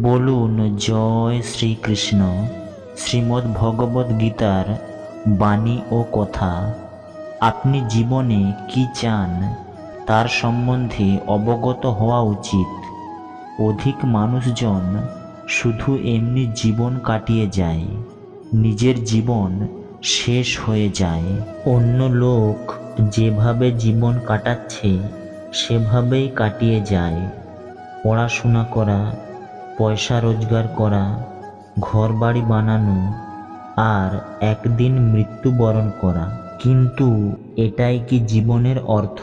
বলুন জয় শ্রীকৃষ্ণ। শ্রীমদ্ ভগবদ্ গীতার বাণী ও কথা। আপনি জীবনে কি চান তার সম্বন্ধে অবগত হওয়া উচিত। অধিক মানুষজন শুধু এমনি জীবন কাটিয়ে যায়, নিজের জীবন শেষ হয়ে যায়। অন্য লোক যেভাবে জীবন কাটাচ্ছে সেভাবেই কাটিয়ে যায়। পড়াশোনা করা, পয়সা রোজগার করা, ঘরবাড়ি বানানো আর একদিন মৃত্যুবরণ করা। কিন্তু এটাই কি জীবনের অর্থ?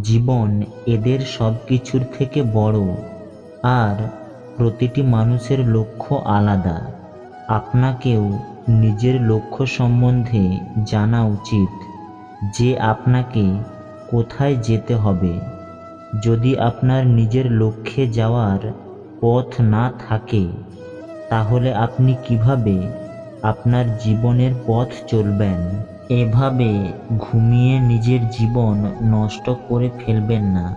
জীবন এদের সব কিছুর থেকে বড়, আর প্রতিটি মানুষের লক্ষ্য আলাদা। আপনাকেও নিজের লক্ষ্য সম্বন্ধে জানা উচিত যে আপনাকে কোথায় যেতে হবে। যদি আপনার নিজের লক্ষ্যে যাওয়ার পথ না থাকে, তাহলে আপনি কিভাবে আপনার জীবনের পথ চলবেন? এভাবে ঘুমিয়ে নিজের জীবন নষ্ট করে ফেলবেন না।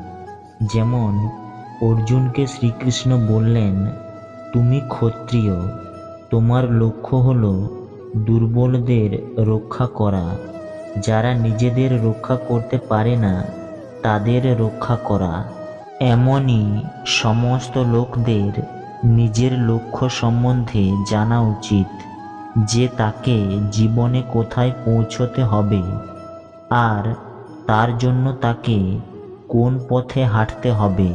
যেমন অর্জুনকে শ্রীকৃষ্ণ বললেন, তুমি ক্ষত্রিয়, তোমার লক্ষ্য হলো দুর্বলদের রক্ষা করা, যারা নিজেদের রক্ষা করতে পারে না তাদের রক্ষা করা। এমনই সমস্ত লোকদের নিজের লক্ষ্য সম্বন্ধে জানা উচিত যে তাকে জীবনে কোথায় পৌঁছতে হবে, আর তার জন্য তাকে কোন পথে হাঁটতে হবে।